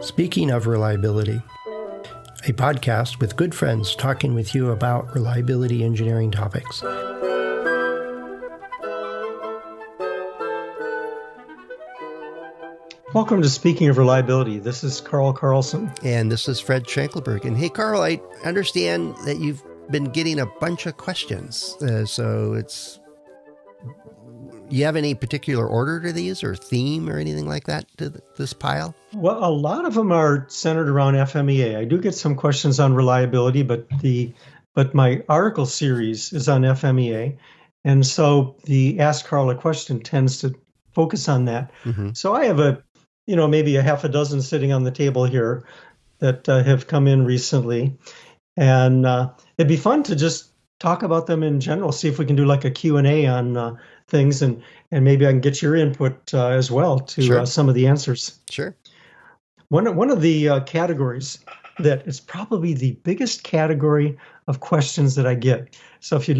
Speaking of reliability, a podcast with good friends talking with you about reliability engineering topics. Welcome to Speaking of Reliability. This is Carl Carlson. And this is Fred Schenkelberg. And hey, Carl, I understand that you've been getting a bunch of questions. You have any particular order to these or theme or anything like that to this pile? Well, a lot of them are centered around FMEA. I do get some questions on reliability, but my article series is on FMEA. And so the Ask Carl a Question tends to focus on that. Mm-hmm. So I have maybe a half a dozen sitting on the table here that have come in recently. And it'd be fun to just talk about them in general, see if we can do like a Q&A on things, and maybe I can get your input as well to Sure. Some of the answers. Sure. One of the categories that is probably the biggest category of questions that I get. So if you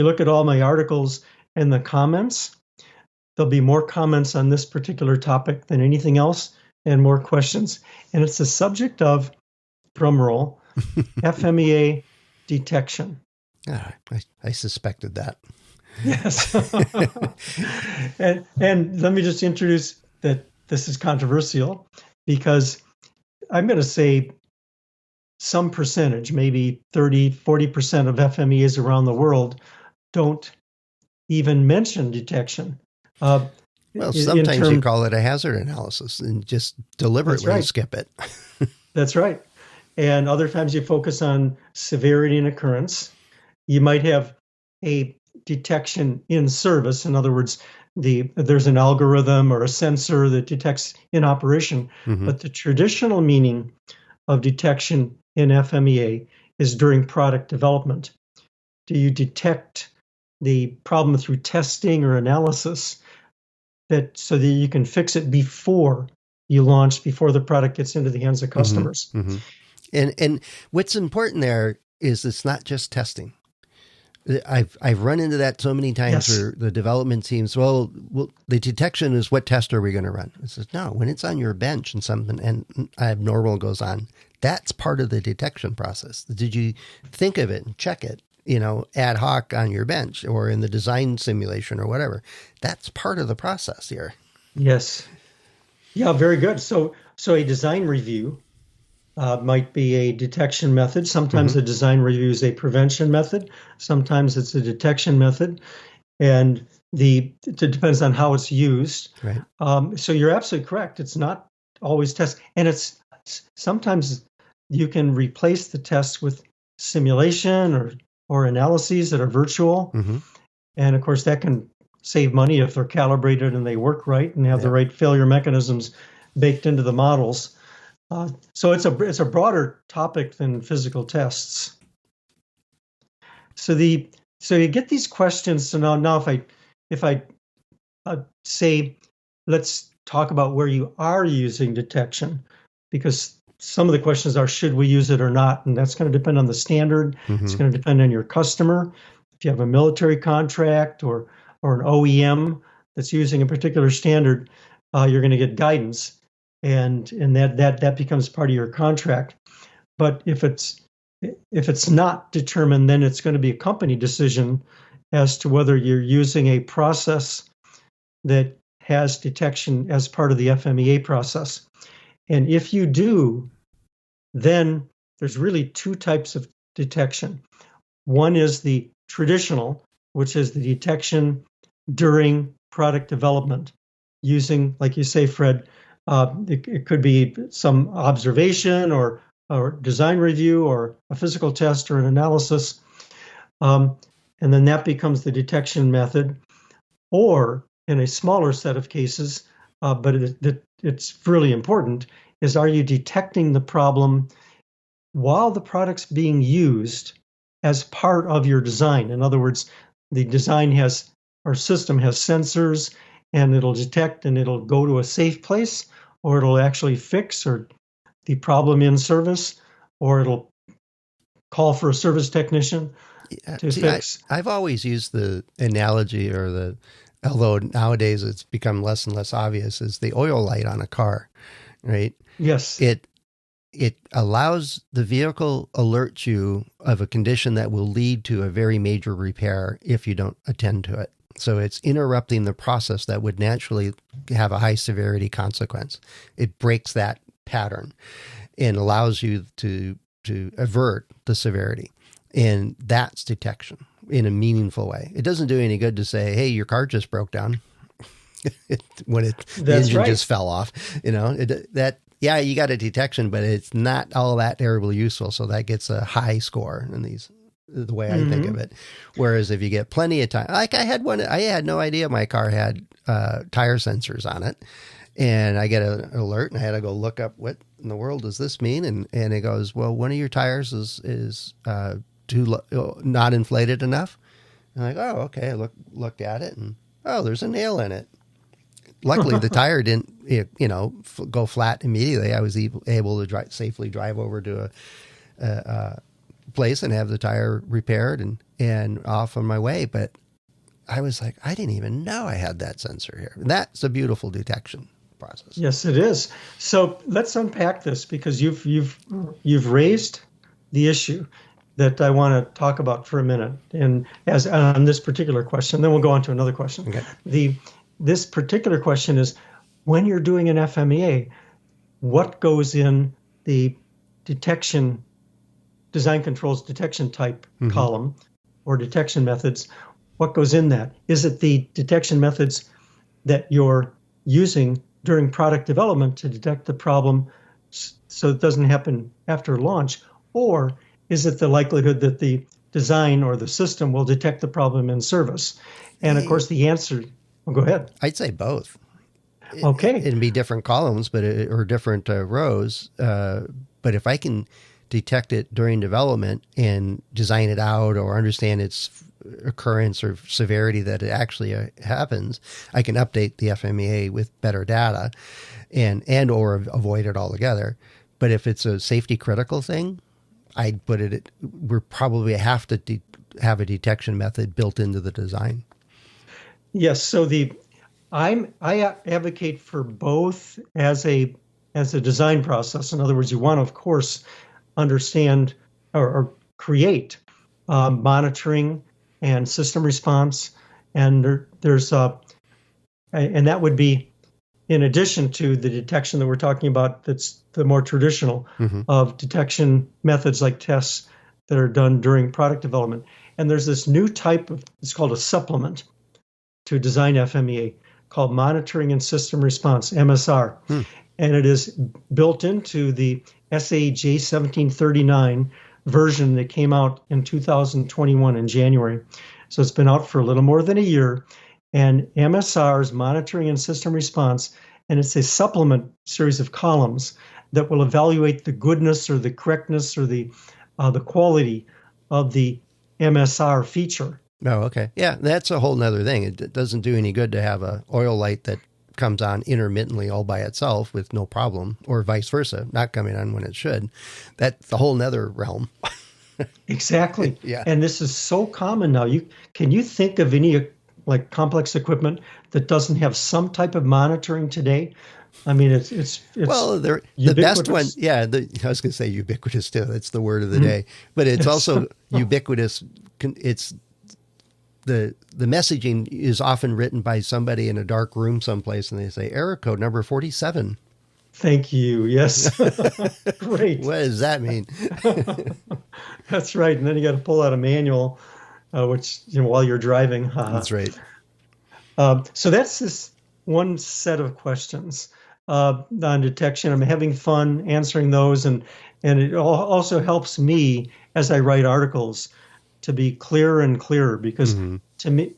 look at all my articles and the comments, there'll be more comments on this particular topic than anything else, and more questions. And it's the subject of, drumroll, FMEA detection. I suspected that. Yes. and let me just introduce that this is controversial, because I'm going to say some percentage, maybe 30, 40% of FMEAs around the world don't even mention detection. Well, sometimes you call it a hazard analysis and just deliberately skip it. That's right. And other times you focus on severity and occurrence. You might have a detection in service. In other words, there's an algorithm or a sensor that detects in operation. Mm-hmm. But the traditional meaning of detection in FMEA is during product development. Do you detect the problem through testing or analysis so that you can fix it before you launch, before the product gets into the hands of customers? Mm-hmm. Mm-hmm. And what's important there is it's not just testing. I've run into that so many times. Yes. Where the development teams, well, the detection is what test are we going to run? I says, no, when it's on your bench and something and abnormal goes on, that's part of the detection process. Did you think of it and check it, ad hoc on your bench or in the design simulation or whatever? That's part of the process here. Yes. Yeah, very good. So a design review might be a detection method. Sometimes mm-hmm. a design review is a prevention method. Sometimes it's a detection method. And it depends on how it's used. Right. So you're absolutely correct. It's not always test. And it's sometimes you can replace the test with simulation or analyses that are virtual. Mm-hmm. And of course, that can save money if they're calibrated and they work right and have the right failure mechanisms baked into the models. So it's a broader topic than physical tests. So you get these questions. So now if I say, let's talk about where you are using detection, because some of the questions are, should we use it or not? And that's going to depend on the standard. Mm-hmm. It's going to depend on your customer. If you have a military contract or an OEM that's using a particular standard, you're going to get guidance. And that becomes part of your contract. But if it's not determined, then it's going to be a company decision as to whether you're using a process that has detection as part of the FMEA process. And if you do, then there's really two types of detection. One is the traditional, which is the detection during product development, using, like you say, Fred, it could be some observation or design review or a physical test or an analysis. And then that becomes the detection method. Or in a smaller set of cases, but it's really important, is are you detecting the problem while the product's being used as part of your design? In other words, the design system has sensors, and it'll detect and it'll go to a safe place, or it'll actually fix the problem in service, or it'll call for a service technician to fix. I've always used the analogy or the although nowadays it's become less and less obvious, is the oil light on a car, right? Yes. It allows the vehicle alerts you of a condition that will lead to a very major repair if you don't attend to it. So it's interrupting the process that would naturally have a high severity consequence. It breaks that pattern and allows you to avert the severity. And that's detection in a meaningful way. It doesn't do any good to say, hey, your car just broke down when the engine just fell off. Yeah, you got a detection, but it's not all that terribly useful. So that gets a high score in the way I think of it. Whereas if you get plenty of time, like I had no idea my car had tire sensors on it. And I get an alert and I had to go look up what in the world does this mean? And it goes, well, one of your tires is not inflated enough. And I'm like, oh, okay. I looked at it and, oh, there's a nail in it. Luckily, the tire didn't, go flat immediately. I was able to safely drive over to a place and have the tire repaired and off on my way. But I was like, I didn't even know I had that sensor here. And that's a beautiful detection process. Yes, it is. So let's unpack this because you've raised the issue that I want to talk about for a minute. And as on this particular question, then we'll go on to another question. Okay. This particular question is, when you're doing an FMEA, what goes in the detection, design controls detection type column or detection methods? What goes in that? Is it the detection methods that you're using during product development to detect the problem so it doesn't happen after launch? Or is it the likelihood that the design or the system will detect the problem in service? And of course, the answer, well, go ahead. I'd say both. Okay. It'd be different columns, or different rows. But if I can detect it during development and design it out or understand its occurrence or severity that it actually happens, I can update the FMEA with better data and or avoid it altogether. But if it's a safety critical thing, I'd put it, we probably have to have a detection method built into the design. Yes. So I advocate for both as a design process. In other words, you want to, of course, understand or create monitoring and system response, and there's and that would be in addition to the detection that we're talking about. That's the more traditional of detection methods like tests that are done during product development. And there's this new type of, it's called a supplement to design FMEA called monitoring and system response, MSR. And it is built into the SAJ 1739 version that came out in 2021 in January. So it's been out for a little more than a year. And MSR is monitoring and system response. And it's a supplement series of columns that will evaluate the goodness or the correctness or the quality of the MSR feature. Oh, okay. Yeah, that's a whole nother thing. It doesn't do any good to have a oil light that comes on intermittently all by itself with no problem, or vice versa, not coming on when it should. That's a whole nother realm. Exactly. Yeah. And this is so common now. Can you think of any like complex equipment that doesn't have some type of monitoring today? I mean, it's well, the best one. Yeah, I was going to say ubiquitous too. That's the word of the day. But it's also ubiquitous. It's the messaging is often written by somebody in a dark room someplace, and they say error code number 47. Thank you. Yes. Great. What does that mean? That's right. And then you got to pull out a manual, which while you're driving. That's right. So that's this one set of questions on detection. I'm having fun answering those, and it also helps me as I write articles to be clearer and clearer, because to me,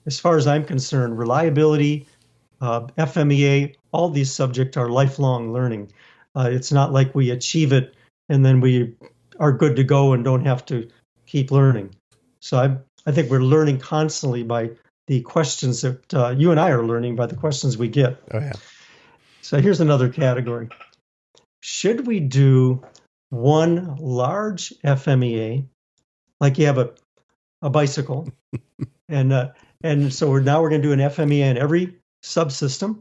as far as I'm concerned, reliability, FMEA, all these subjects are lifelong learning. It's not like we achieve it and then we are good to go and don't have to keep learning. So I think we're learning constantly by the questions that you and I are learning by the questions we get. Oh, yeah. So here's another category. Should we do one large FMEA, like you have a bicycle, and And so we're going to do an FMEA in every subsystem,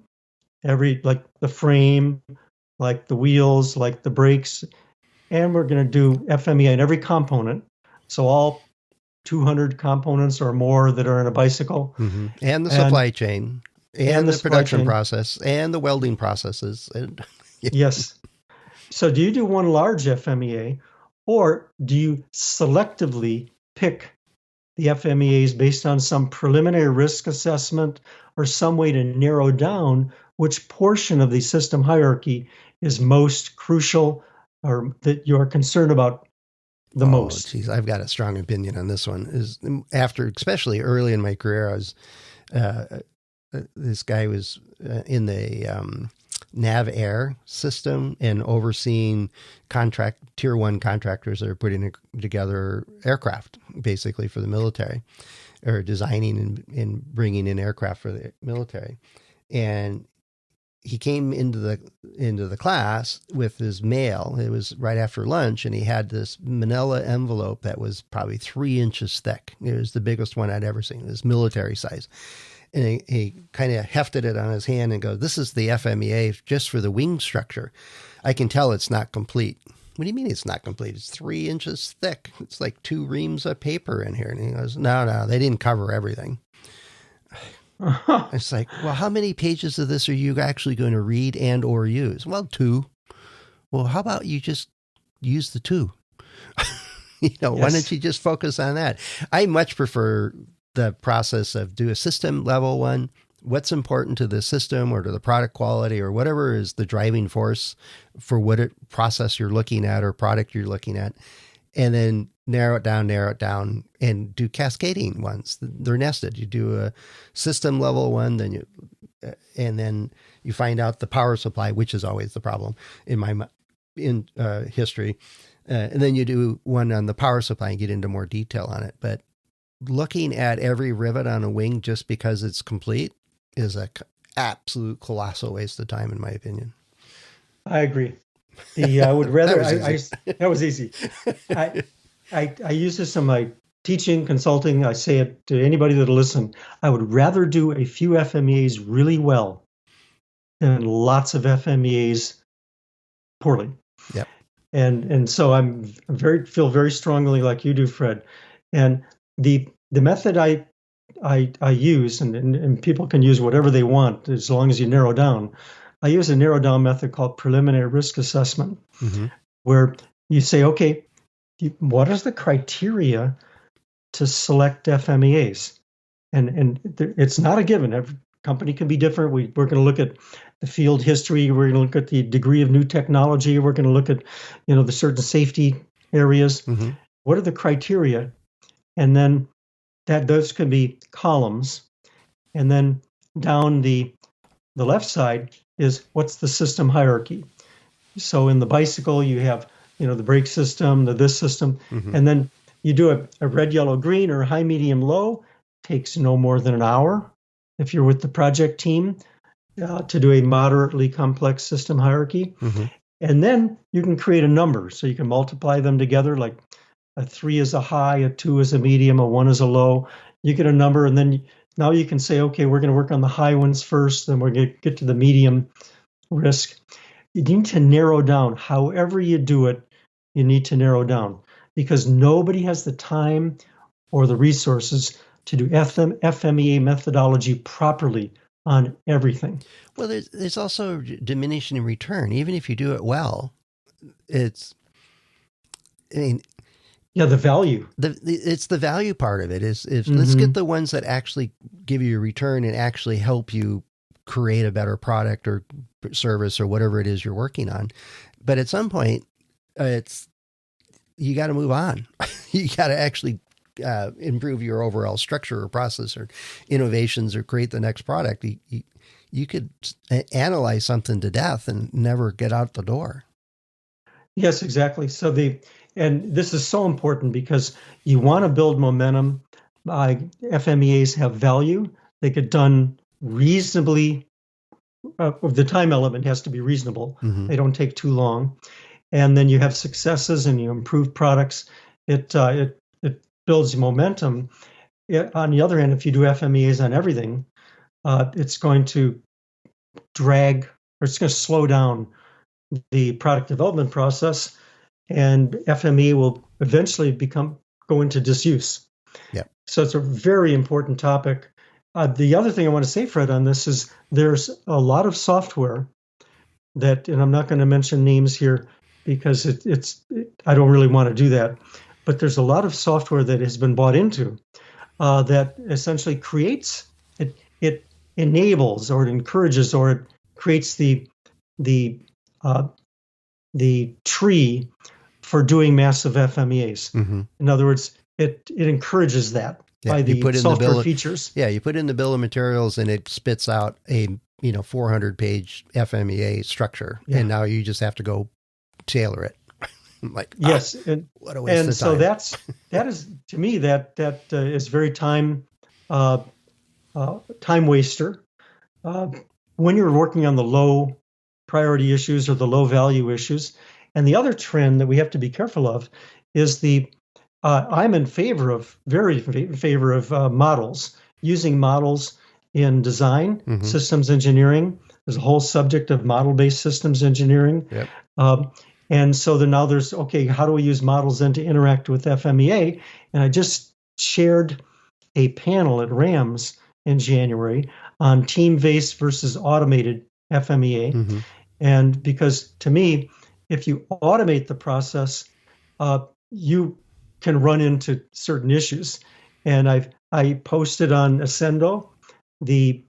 every like the frame, like the wheels, like the brakes, and we're going to do FMEA in every component. So all 200 components or more that are in a bicycle, And the and supply chain, and and the the supply production chain. process, and the welding processes. And Yes. So do you do one large FMEA, or do you selectively pick the FMEAs based on some preliminary risk assessment or some way to narrow down which portion of the system hierarchy is most crucial or that you're concerned about the oh, most? geez, I've got a strong opinion on this one. Is after, especially early in my career, I was uh, this guy was in the Nav Air system and overseeing tier one contractors that are putting together aircraft, basically for the military, or designing and bringing in aircraft for the military. And he came into the class with his mail. It was right after lunch, and he had this manila envelope that was probably 3 inches thick. It was the biggest one I'd ever seen. It was military size. And he kind of hefted it on his hand and goes, "This is the FMEA just for the wing structure. I can tell it's not complete." "What do you mean it's not complete? It's 3 inches thick. It's like 2 reams of paper in here." And he goes, No, they didn't cover everything." It's like, well, how many pages of this are you actually going to read and or use? "Well, 2. "Well, how about you just use the 2? Why Yes. don't you just focus on that? I much prefer the process of do a system level one. What's important to the system or to the product quality or whatever is the driving force for what process you're looking at or product you're looking at. And then narrow it down and do cascading ones. They're nested. You do a system level one, and then you find out the power supply, which is always the problem in history. And then you do one on the power supply and get into more detail on it. But looking at every rivet on a wing just because it's complete is a absolute colossal waste of time, in my opinion. I agree. I would rather, that was easy. I use this in my teaching, consulting. I say it to anybody that'll listen. I would rather do a few FMEAs really well than lots of FMEAs poorly. Yep. And so feel very strongly like you do, Fred. And the method I use, and people can use whatever they want as long as you narrow down. I use a narrow down method called preliminary risk assessment, where you say, okay, what is the criteria to select FMEAs? And it's not a given. Every company can be different. We're going to look at the field history. We're going to look at the degree of new technology. We're going to look at, the certain safety areas. What are the criteria? And then those can be columns. And then down the left side is what's the system hierarchy. So in the bicycle, you have, the brake system, this system, and then you do a red, yellow, green, or high, medium, low. Takes no more than an hour if you're with the project team to do a moderately complex system hierarchy. And then you can create a number. So you can multiply them together, like a 3 is a high, a 2 is a medium, a 1 is a low. You get a number, and then now you can say, okay, we're going to work on the high ones first, then we're going to get to the medium risk. You need to narrow down. However you do it, you need to narrow down, because nobody has the time or the resources to do FMEA methodology properly on everything. Well, there's also diminishing return. Even if you do it well, the value. It's the value part of it. Let's get the ones that actually give you a return and actually help you create a better product or service or whatever it is you're working on. But at some point, you got to move on. You got to actually improve your overall structure or process or innovations or create the next product. You could analyze something to death and never get out the door. Yes, exactly. And this is so important because you want to build momentum. FMEAs have value. They get done reasonably. The time element has to be reasonable. They don't take too long. And then you have successes and you improve products. It builds momentum. on the other hand, if you do FMEAs on everything, it's going to drag or it's going to slow down the product development process, and FME will eventually go into disuse. Yeah. So it's a very important topic. The other thing I want to say, Fred, on this is there's a lot of software that, and I'm not going to mention names here because I don't really want to do that, but there's a lot of software that has been bought into that essentially it enables or it encourages or it creates the tree for doing massive FMEAs. Mm-hmm. In other words, it encourages that by the software features. Yeah, you put in the bill of materials and it spits out a 400-page FMEA structure, and now you just have to go tailor it. Like, yes, what a waste of time. So that is to me that is very time waster. When you're working on the low priority issues or the low value issues. And the other trend that we have to be careful of is I'm very in favor of models, using models in design, systems engineering. There's a whole subject of model-based systems engineering. Yep. And so now there's, okay, how do we use models then to interact with FMEA? And I just shared a panel at RAMS in January on team-based versus automated FMEA. Mm-hmm. And because to me, if you automate the process, you can run into certain issues. And I posted on Ascendo the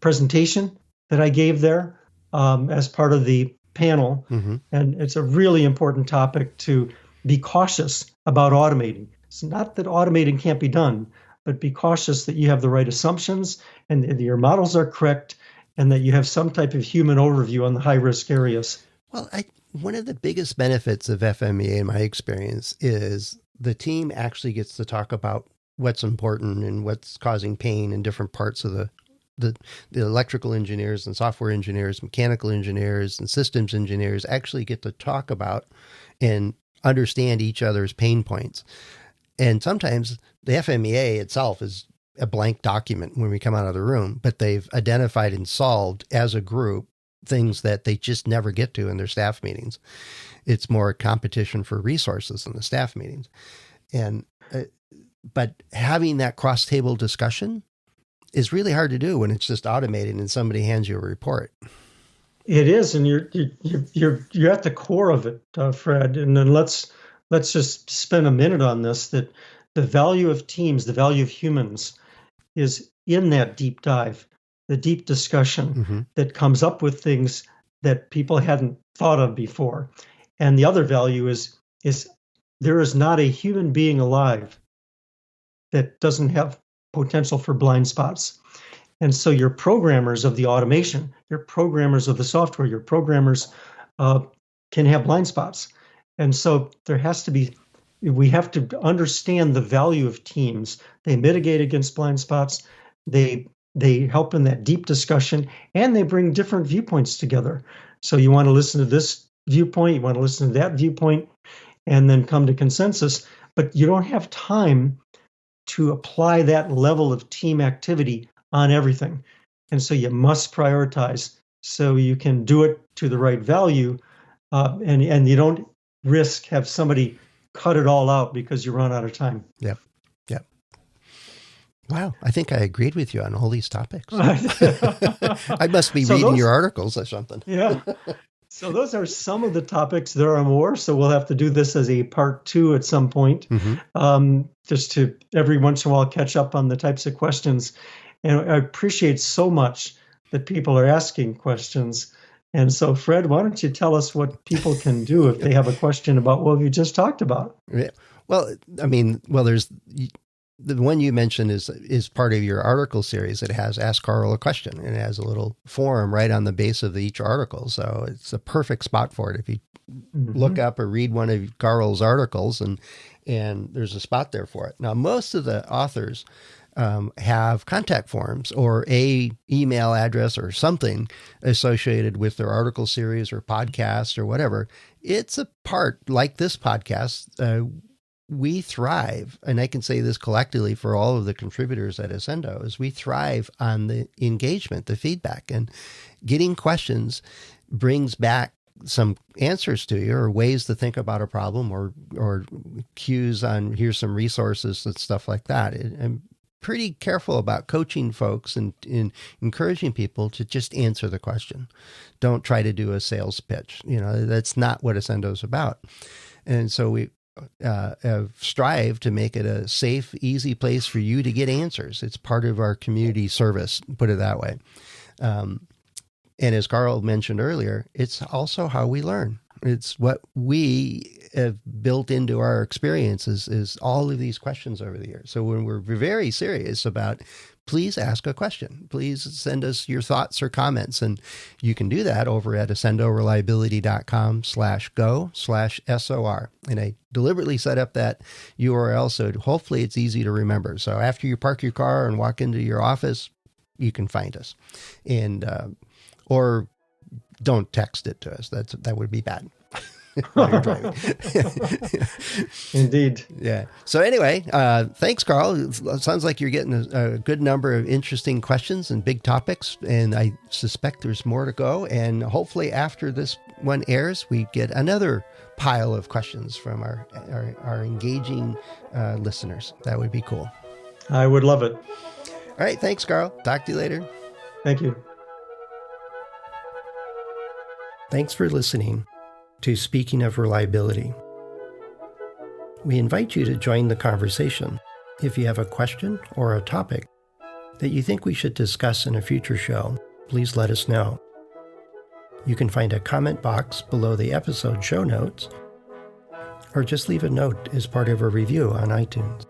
presentation that I gave there as part of the panel. Mm-hmm. And it's a really important topic to be cautious about automating. It's not that automating can't be done, but be cautious that you have the right assumptions and that your models are correct and that you have some type of human overview on the high-risk areas. Well, one of the biggest benefits of FMEA in my experience is the team actually gets to talk about what's important and what's causing pain in different parts of the electrical engineers and software engineers, mechanical engineers and systems engineers actually get to talk about and understand each other's pain points. And sometimes the FMEA itself is a blank document when we come out of the room, but they've identified and solved as a group things that they just never get to in their staff meetings. It's more a competition for resources in the staff meetings. And, but having that cross-table discussion is really hard to do when it's just automated and somebody hands you a report. It is, and you're at the core of it, Fred. And then let's just spend a minute on this. That the value of teams, the value of humans, is in that deep dive, the deep discussion that comes up with things that people hadn't thought of before. And the other value is there is not a human being alive that doesn't have potential for blind spots. And so your programmers of the automation, your programmers of the software, your programmers can have blind spots. And so we have to understand the value of teams. They mitigate against blind spots. They help in that deep discussion, and they bring different viewpoints together. So you want to listen to this viewpoint, you want to listen to that viewpoint, and then come to consensus. But you don't have time to apply that level of team activity on everything. And so you must prioritize so you can do it to the right value, and you don't risk have somebody cut it all out because you run out of time. Yep. Wow, I think I agreed with you on all these topics. I must be reading your articles or something. Yeah. So those are some of the topics. There are more, so we'll have to do this as a part 2 at some point, just to every once in a while catch up on the types of questions. And I appreciate so much that people are asking questions. And so, Fred, why don't you tell us what people can do if they have a question about what we just talked about? Yeah. Well, there's the one you mentioned is part of your article series. It has Ask Carl a Question, and it has a little forum right on the base of each article. So it's a perfect spot for it. If you look up or read one of Carl's articles, and there's a spot there for it. Now, most of the authors have contact forms or a email address or something associated with their article series or podcast or whatever. It's a part like this podcast. we thrive, and I can say this collectively for all of the contributors at Ascendo, is we thrive on the engagement, the feedback, and getting questions brings back some answers to you, or ways to think about a problem, or cues on here's some resources and stuff like that. I'm pretty careful about coaching folks and encouraging people to just answer the question. Don't try to do a sales pitch. That's not what Ascendo is about. And so we have strived to make it a safe, easy place for you to get answers. It's part of our community service, put it that way. And as Carl mentioned earlier, it's also how we learn. It's what we have built into our experiences is all of these questions over the years. So when we're very serious about, please ask a question, please send us your thoughts or comments. And you can do that over at ascendoreliability.com/go/SOR. And I deliberately set up that URL so hopefully it's easy to remember. So after you park your car and walk into your office, you can find us. And, or don't text it to us. That would be bad. While you're driving. Indeed. Yeah. So anyway, thanks, Carl. It sounds like you're getting a good number of interesting questions and big topics, and I suspect there's more to go. And hopefully after this one airs, we get another pile of questions from our engaging listeners. That would be cool. I would love it. All right. Thanks, Carl. Talk to you later. Thank you. Thanks for listening to Speaking of Reliability. We invite you to join the conversation. If you have a question or a topic that you think we should discuss in a future show, please let us know. You can find a comment box below the episode show notes, or just leave a note as part of a review on iTunes.